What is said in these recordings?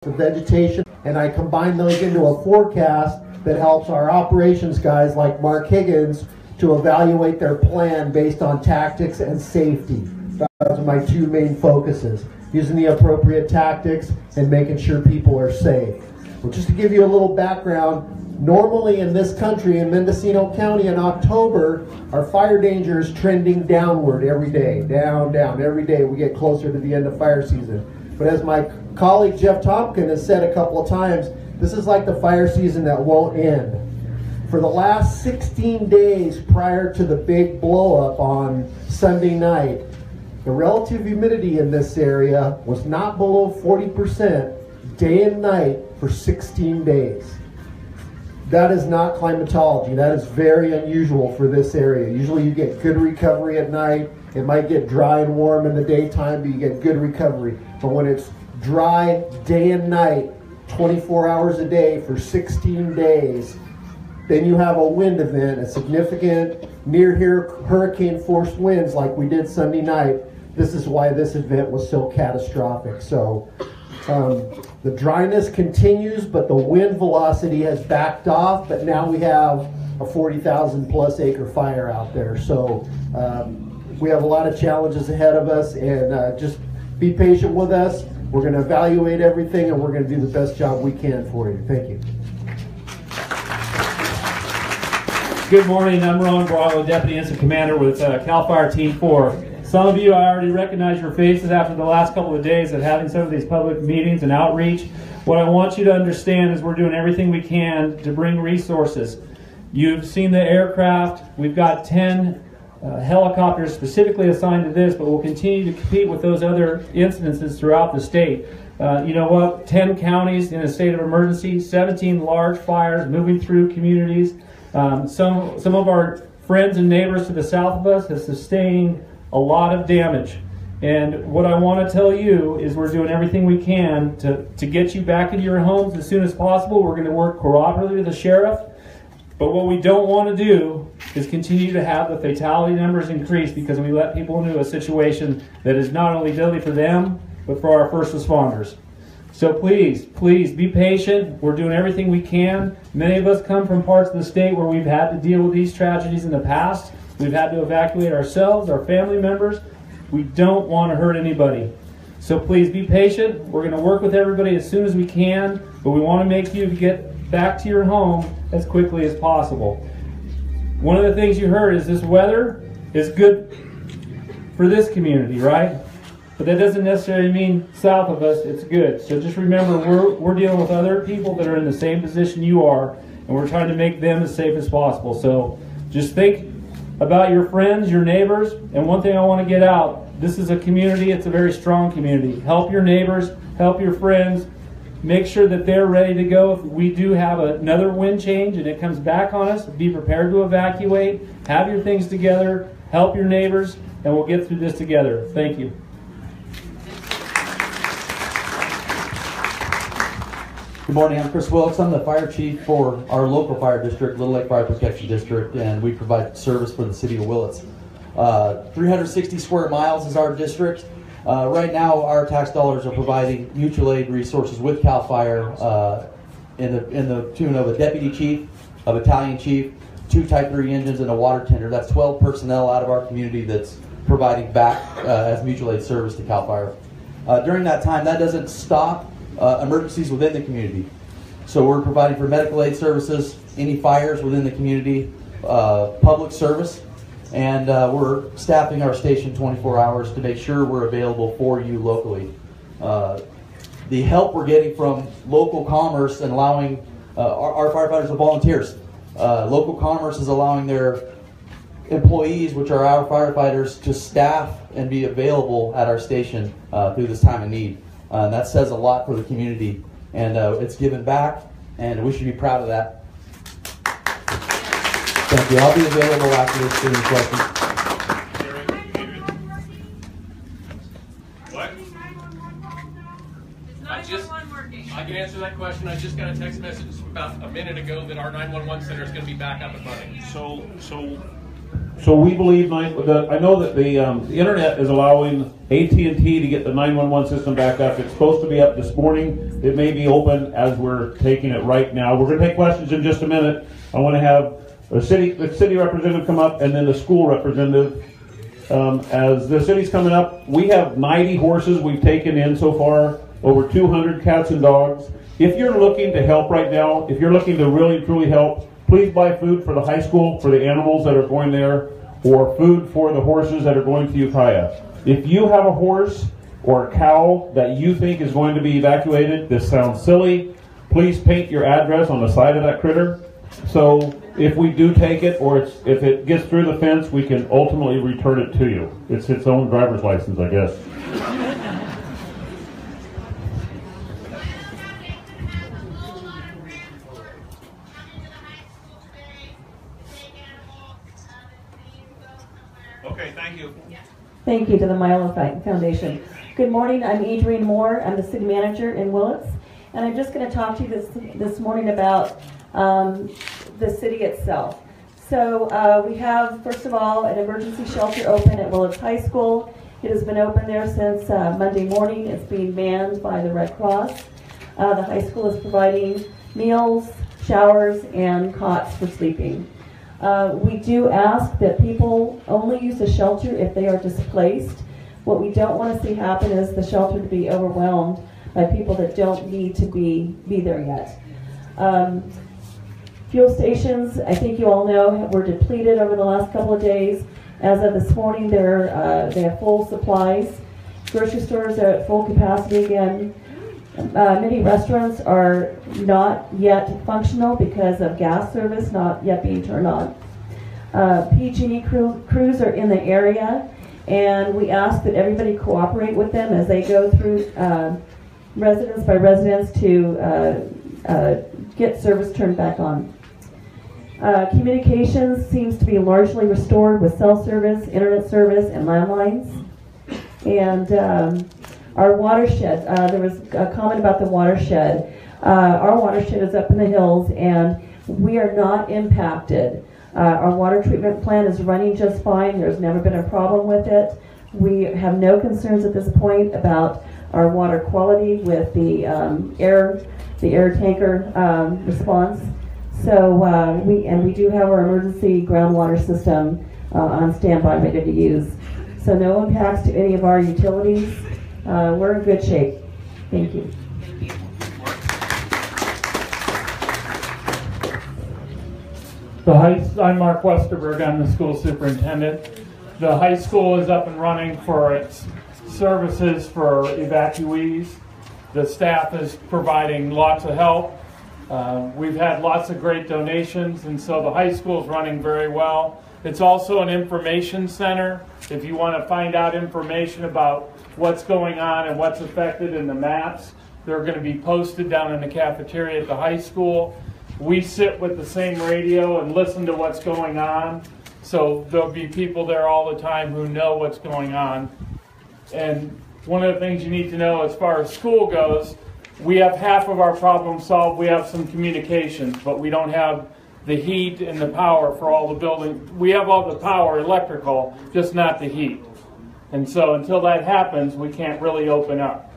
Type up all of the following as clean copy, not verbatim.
the vegetation, and I combine those into a forecast that helps our operations guys like Mark Higgins to evaluate their plan based on tactics and safety. Those are my two main focuses, using the appropriate tactics and making sure people are safe. Well, just to give you a little background, normally in this country, in Mendocino County in October, our fire danger is trending downward every day, down, every day we get closer to the end of fire season. But as my colleague Jeff Tompkin has said a couple of times, this is like the fire season that won't end. For the last 16 days prior to the big blow up on Sunday night, the relative humidity in this area was not below 40% day and night for 16 days. That is not climatology. That is very unusual for this area. Usually you get good recovery at night. It might get dry and warm in the daytime, but you get good recovery. But when it's dry day and night, 24 hours a day for 16 days, then you have a wind event, a significant near-here hurricane force winds like we did Sunday night. This is why this event was so catastrophic. So the dryness continues, but the wind velocity has backed off, but now we have a 40,000 plus acre fire out there. So we have a lot of challenges ahead of us, and just be patient with us. We're going to evaluate everything, and we're going to do the best job we can for you. Thank you. Good morning, I'm Ron Bravo, Deputy Incident Commander with CAL FIRE Team 4. Some of you, I already recognize your faces after the last couple of days of having some of these public meetings and outreach. What I want you to understand is we're doing everything we can to bring resources. You've seen the aircraft. We've got 10 helicopters specifically assigned to this, but we'll continue to compete with those other incidences throughout the state. You know what? 10 counties in a state of emergency, 17 large fires moving through communities. Some of our friends and neighbors to the south of us have sustained a lot of damage. And what I want to tell you is we're doing everything we can to get you back into your homes as soon as possible. We're going to work cooperatively with the sheriff. But what we don't want to do is continue to have the fatality numbers increase because we let people into a situation that is not only deadly for them, but for our first responders. So please, please be patient. We're doing everything we can. Many of us come from parts of the state where we've had to deal with these tragedies in the past. We've had to evacuate ourselves, our family members. We don't want to hurt anybody. So please be patient. We're going to work with everybody as soon as we can, but we want to make you get back to your home as quickly as possible. One of the things you heard is this weather is good for this community, right? But that doesn't necessarily mean south of us it's good. So just remember, we're dealing with other people that are in the same position you are, and we're trying to make them as safe as possible. So just think about your friends, your neighbors, and one thing I want to get out, this is a community, it's a very strong community. Help your neighbors, help your friends, make sure that they're ready to go. If we do have another wind change and it comes back on us, be prepared to evacuate, have your things together, help your neighbors, and we'll get through this together. Thank you. Good morning, I'm Chris Willits. I'm the fire chief for our local fire district, Little Lake Fire Protection District, and we provide service for the city of Willits. 360 square miles is our district. Right now, our tax dollars are providing mutual aid resources with CAL FIRE in the tune of a deputy chief, a battalion chief, 2 Type 3 engines, and a water tender. That's 12 personnel out of our community that's providing back as mutual aid service to CAL FIRE. During that time, that doesn't stop emergencies within the community. So we're providing for medical aid services, any fires within the community, public service, and we're staffing our station 24 hours to make sure we're available for you locally. The help we're getting from local commerce and allowing our firefighters are volunteers. Local commerce is allowing their employees, which are our firefighters, to staff and be available at our station through this time of need. That says a lot for the community, and it's given back, and we should be proud of that. Thank you. I'll be available after this for any questions. What? I can answer that question. I just got a text message about a minute ago that our 911 center is going to be back up and running. So So we believe, I know that the internet is allowing AT&T to get the 911 system back up. It's supposed to be up this morning. It may be open as we're taking it right now. We're going to take questions in just a minute. I want to have the city representative come up and then the school representative. As the city's coming up, we have 90 horses we've taken in so far, over 200 cats and dogs. If you're looking to help right now, if you're looking to really truly help, please buy food for the high school, for the animals that are going there, or food for the horses that are going to Ukiah. If you have a horse or a cow that you think is going to be evacuated, this sounds silly, please paint your address on the side of that critter. So if we do take it, or if it gets through the fence, we can ultimately return it to you. It's its own driver's license, I guess. Okay, thank you. Thank you to the Milo Foundation. Good morning, I'm Adrienne Moore. I'm the city manager in Willits, and I'm just going to talk to you this morning about the city itself. So we have, first of all, an emergency shelter open at Willits High School. It has been open there since Monday morning. It's being manned by the Red Cross. The high school is providing meals, showers, and cots for sleeping. We do ask that people only use the shelter if they are displaced. What we don't want to see happen is the shelter to be overwhelmed by people that don't need to be there yet. Fuel stations, I think you all know, were depleted over the last couple of days. As of this morning, they have full supplies. Grocery stores are at full capacity again. Many restaurants are not yet functional because of gas service not yet being turned on. PG&E crews are in the area, and we ask that everybody cooperate with them as they go through residence by residence to get service turned back on. Communications seems to be largely restored with cell service, internet service, and landlines. And our watershed, there was a comment about the watershed. Our watershed is up in the hills, and we are not impacted. Our water treatment plant is running just fine. There's never been a problem with it. We have no concerns at this point about our water quality with the air tanker response. So we do have our emergency groundwater system on standby, ready to use. So no impacts to any of our utilities. We're in good shape. Thank you. I'm Mark Westerberg. I'm the school superintendent. The high school is up and running for its services for evacuees. The staff is providing lots of help. We've had lots of great donations, and so the high school is running very well. It's also an information center. If you want to find out information about what's going on and what's affected in the maps, they're going to be posted down in the cafeteria at the high school. We sit with the same radio and listen to what's going on, so there'll be people there all the time who know what's going on. And one of the things you need to know as far as school goes, we have half of our problem solved. We have some communications, but we don't have the heat and the power for all the buildings. We have all the power, electrical, just not the heat. And so until that happens, we can't really open up.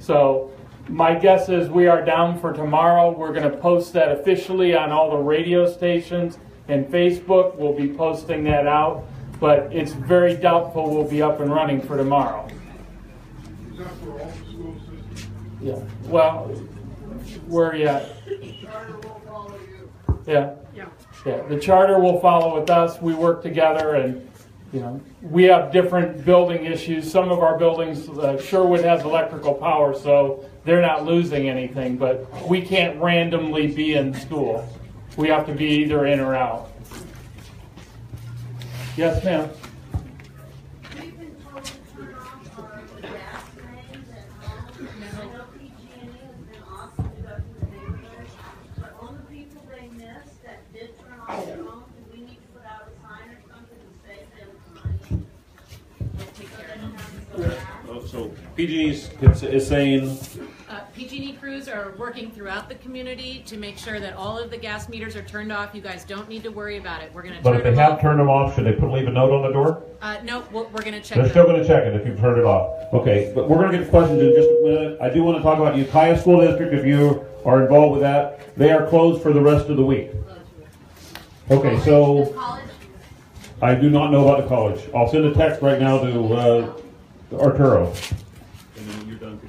So my guess is we are down for tomorrow. We're going to post that officially on all the radio stations and Facebook. We'll be posting that out, but it's very doubtful we'll be up and running for tomorrow. Is that for all the school systems? Yeah. Well, where are you at? Yeah. Yeah. The charter will follow with us. We work together, and we have different building issues. Some of our buildings, Sherwood has electrical power, so they're not losing anything, but we can't randomly be in school. We have to be either in or out. Yes, ma'am. So PG&E is saying PG&E crews are are working throughout the community to make sure that all of the gas meters are turned off. You guys don't need to worry about it. We're going to turn But if they them have off. turned them off, should they leave a note on the door? No, we're going to check They're them. still going to check it if you've turned it off. Okay, but we're going to get to questions in just a minute. I do want to talk about Ukiah School District. If you are involved with that, they are closed for the rest of the week. Okay, so I do not know about the college. I'll send a text right now to Arturo. And then you're done.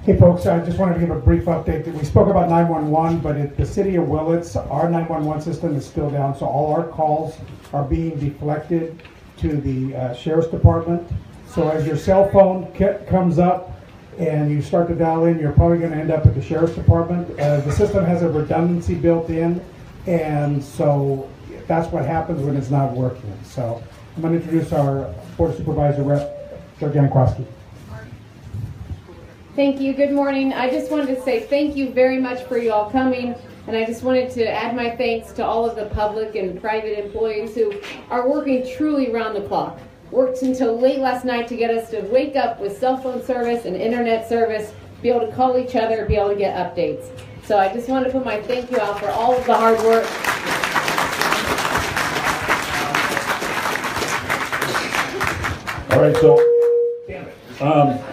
Hey folks, I just wanted to give a brief update. We spoke about 911, but at the city of Willits, our 911 system is still down, so all our calls are being deflected to the sheriff's department. So as your cell phone comes up and you start to dial in, you're probably going to end up at the sheriff's department. The system has a redundancy built in, and so that's what happens when it's not working. So I'm going to introduce our Board of Supervisor Rep, Georgiana Krosky. Thank you. Good morning. I just wanted to say thank you very much for you all coming, and I just wanted to add my thanks to all of the public and private employees who are working truly around the clock. Worked until late last night to get us to wake up with cell phone service and internet service, be able to call each other, be able to get updates. So I just wanted to put my thank you out for all of the hard work. All right, so, damn it.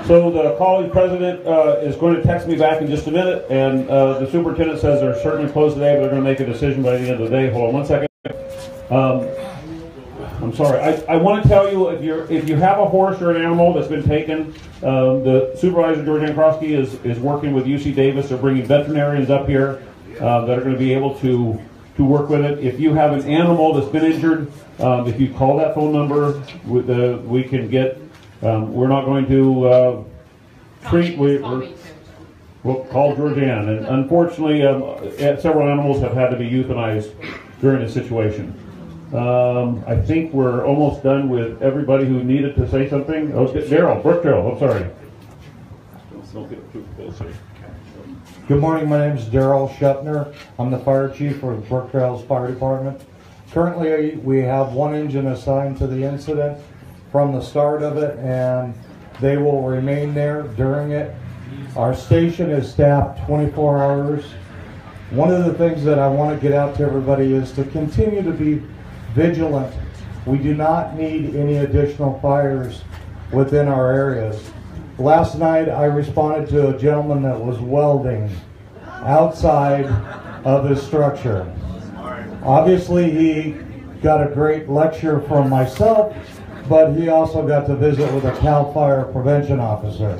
So the college president is going to text me back in just a minute, and the superintendent says they're certainly closed today, but they're going to make a decision by the end of the day. Hold on one second. I'm sorry. I want to tell you, if you have a horse or an animal that's been taken, the supervisor, Georgiana Krosky, is working with UC Davis. They're bringing veterinarians up here that are going to be able to work with it. If you have an animal that's been injured, if you call that phone number, we can get. We're not going to treat. We'll call Georgiana. And unfortunately, several animals have had to be euthanized during this situation. I think we're almost done with everybody who needed to say something. Oh, Daryl, Brookdale. I'm sorry. Don't get too close. Good morning. My name is Daryl Shepner. I'm the fire chief for the Brookdale's Fire Department. Currently, we have one engine assigned to the incident from the start of it, and they will remain there during it. Our station is staffed 24 hours. One of the things that I want to get out to everybody is to continue to be vigilant. We do not need any additional fires within our areas. Last night I responded to a gentleman that was welding outside of his structure. Obviously he got a great lecture from myself, but he also got to visit with a CAL FIRE prevention officer.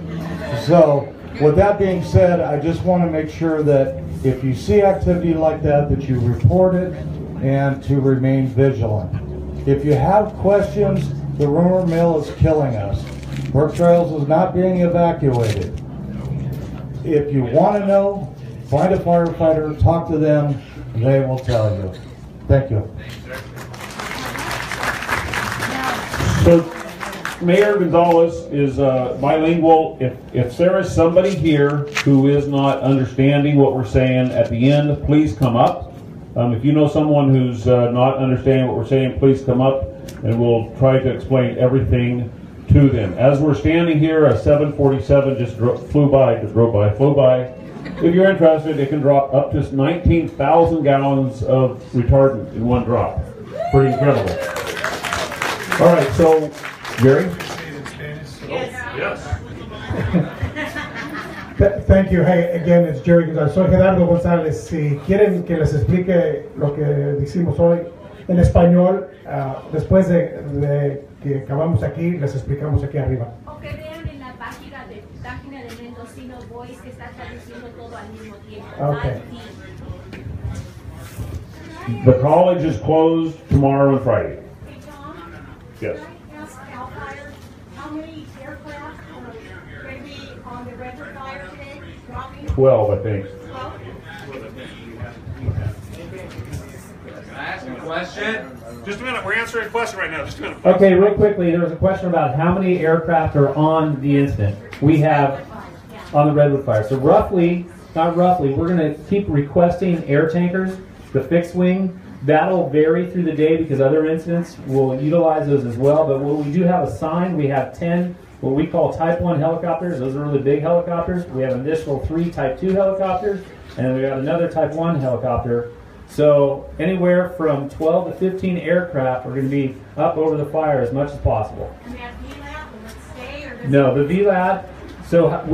So with that being said, I just want to make sure that if you see activity like that you report it and to remain vigilant. If you have questions, the rumor mill is killing us. Brook Trails is not being evacuated. If you want to know, find a firefighter, talk to them, they will tell you. Thank you. So Mayor Gonzalez is bilingual. If there is somebody here who is not understanding what we're saying at the end, please come up. If you know someone who's not understanding what we're saying, please come up and we'll try to explain everything to them. As we're standing here, a 747 just flew by. If you're interested, it can drop up to 19,000 gallons of retardant in one drop. Pretty incredible. All right, so, Jerry? Yes. Thank you. Hey, again, it's Jerry González. Soy Gerardo González. Si quieren que les explique lo que decimos hoy en español, después de que acabamos aquí, les explicamos aquí arriba. O que vean en la página de Mendo Voice que está traduciendo todo al mismo tiempo. Okay. The college is closed tomorrow and Friday. Hey, Tom? Yes. Can I ask CAL FIRE how many aircraft are going to be on the regular fire today? Dropping? 12, I think. 12? Can I ask a question? Just a minute. We're answering a question right now. Just a minute. Okay, real quickly, there was a question about how many aircraft are on the incident. We have on the Redwood fire. So roughly, not roughly, we're going to keep requesting air tankers, the fixed wing. That'll vary through the day because other incidents will utilize those as well. But what we do have assigned, we have 10 what we call Type 1 helicopters. Those are really big helicopters. We have an additional 3 Type 2 helicopters, and we got another Type 1 helicopter. So anywhere from 12 to 15 aircraft are going to be up over the fire as much as possible. And that VLAB, will it stay or does No, the VLAB, so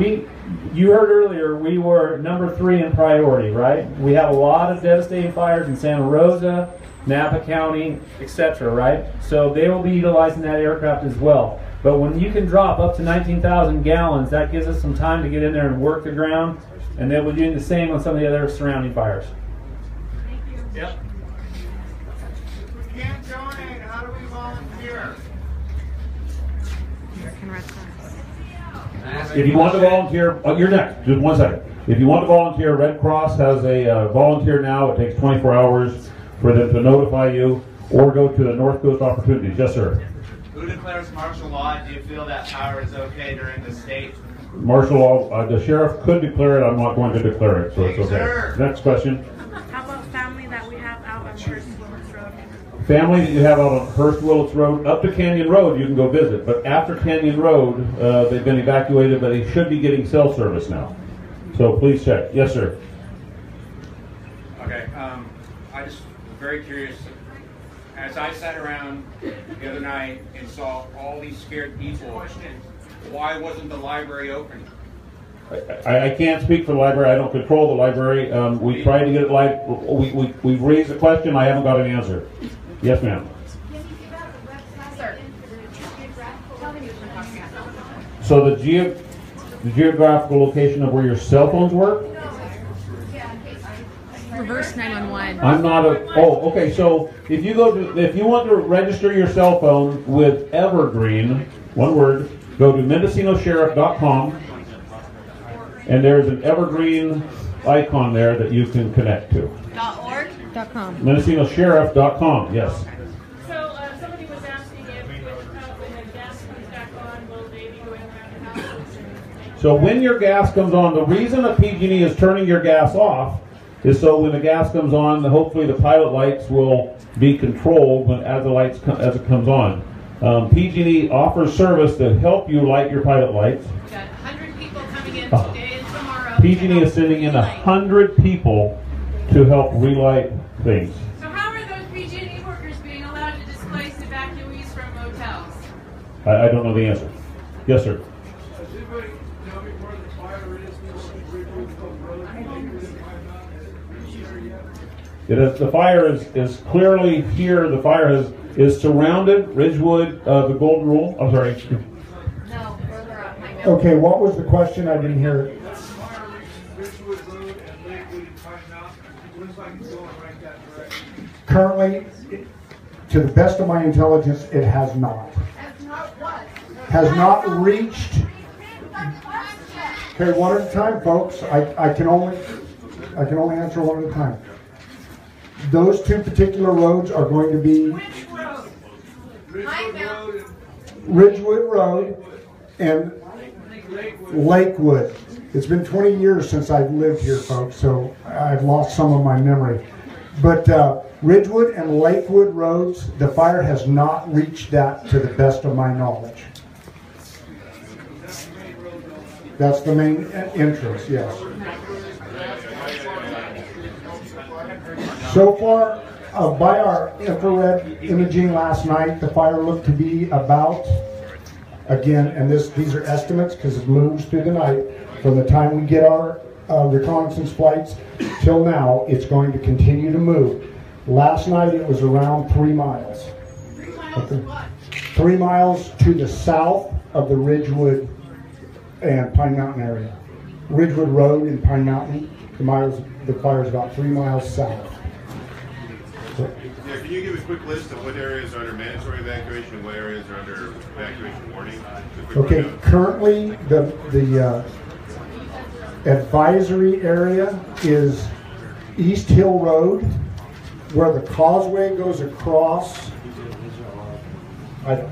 you heard earlier, we were number 3 in priority, right? We have a lot of devastating fires in Santa Rosa, Napa County, etc., right? So they will be utilizing that aircraft as well. But when you can drop up to 19,000 gallons, that gives us some time to get in there and work the ground, and then we're doing the same on some of the other surrounding fires. Yep. We can't donate. How do we volunteer? If you want to volunteer, you're next. Just 1 second. If you want to volunteer, Red Cross has a volunteer now. It takes 24 hours for them to notify you, or go to the North Coast Opportunities. Yes, sir. Who declares martial law? Do you feel that power is okay during the state? Martial law, the sheriff could declare it. I'm not going to declare it, so it's okay. Sir. Next question. How about family that we have out on Hurst Willits Road? Family that you have out on Hurst Willits Road, up to Canyon Road, you can go visit. But after Canyon Road, they've been evacuated, but they should be getting cell service now. So please check. Yes, sir. Okay. I just was very curious. As I sat around the other night and saw all these scared people, why wasn't the library open? I can't speak for the library. I don't control the library. We tried to get it live. We've raised the question. I haven't got an answer. Yes, ma'am. So the geographical location of where your cell phones work? Reverse 911. I'm not okay, so if you want to register your cell phone with Evergreen, one word, go to MendocinoSheriff.com, and there's an Evergreen icon there that you can connect to. .org.com. MendocinoSheriff.com, yes. So somebody was asking if when the gas comes back on, will they be going around the houses? So when your gas comes on, the reason that PG&E is turning your gas off is so when the gas comes on, hopefully the pilot lights will be controlled as it comes on. PG&E offers service to help you light your pilot lights. We got 100 people coming in today and tomorrow. PG&E is sending in 100 people to help relight things. So how are those PG&E workers being allowed to displace evacuees from motels? I don't know the answer. Yes, sir. Does anybody tell me where the fire is? The fire is clearly here. The fire is surrounded. Ridgewood, the Golden Rule. I'm sorry. No, further up. Okay, what was the question? I didn't hear it. Ridgewood Road and Lakewood and Pine Mountain. It looks like it's going right that direction. Currently, to the best of my intelligence, it has not. Has not reached. Okay, one at a time, folks. I can only answer one at a time. Those 2 particular roads are going to be Ridgewood Road and Lakewood. It's been 20 years since I've lived here, folks, so I've lost some of my memory. But Ridgewood and Lakewood roads, the fire has not reached that to the best of my knowledge. That's the main entrance, yes. So far, by our infrared imaging last night, the fire looked to be about, again, and these are estimates because it moves through the night, from the time we get our reconnaissance flights till now, it's going to continue to move. Last night it was around 3 miles. 3 miles what? 3 miles to the south of the Ridgewood and Pine Mountain area. Ridgewood Road in Pine Mountain, the fire is about 3 miles south. Yeah, can you give a quick list of what areas are under mandatory evacuation and what areas are under evacuation warning? Okay, currently the advisory area is East Hill Road, where the causeway goes across. I'm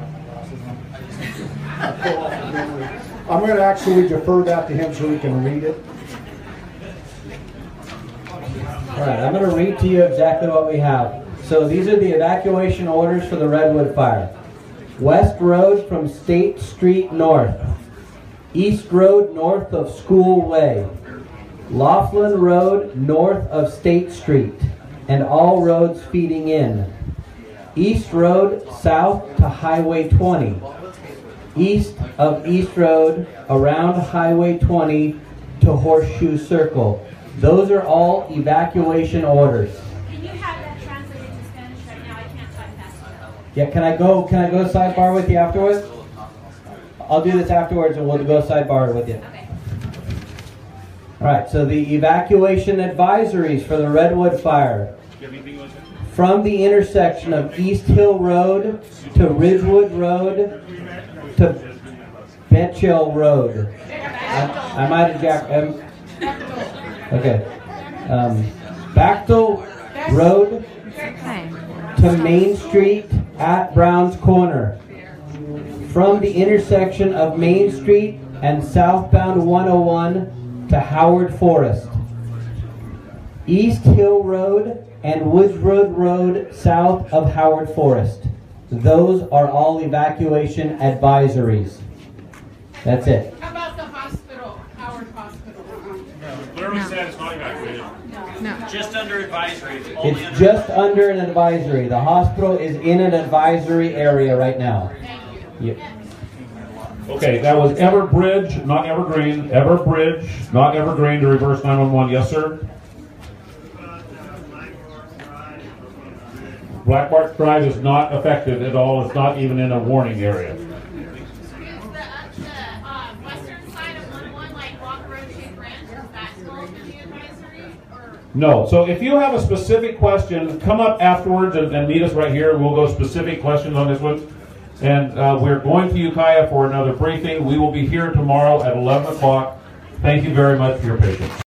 going to actually defer that to him so he can read it. All right, I'm going to read to you exactly what we have. So these are the evacuation orders for the Redwood Fire. West Road from State Street north. East Road north of School Way. Laughlin Road north of State Street and all roads feeding in. East Road south to Highway 20. East of East Road around Highway 20 to Horseshoe Circle. Those are all evacuation orders. Can you have that translated to Spanish right now? I can't type fast enough. Yeah, can I go sidebar with you afterwards? I'll do this afterwards and we'll go sidebar with you. Okay. Alright, so the evacuation advisories for the Redwood Fire. From the intersection of East Hill Road to Ridgewood Road to Betchill Road. I might have jacked. Okay. Bachtel Road to Main Street at Brown's Corner. From the intersection of Main Street and southbound 101 to Howard Forest. East Hill Road and Woodsroad Road south of Howard Forest. Those are all evacuation advisories. That's it. How about the hospital, Howard Hospital? Clearly said it's not evacuated. No. Just under advisory. It's just under an advisory. The hospital is in an advisory area right now. Yep. Okay, that was Everbridge, not Evergreen. Everbridge, not Evergreen to reverse 911. Yes, sir? Black Mark Drive is not affected at all. It's not even in a warning area. Is the western side of 1-1 like Walk Road, Shade Ranch? Is that still in the advisory? Or? No. So if you have a specific question, come up afterwards and meet us right here. And we'll go specific questions on this one. And we're going to Ukiah for another briefing. We will be here tomorrow at 11 o'clock. Thank you very much for your patience.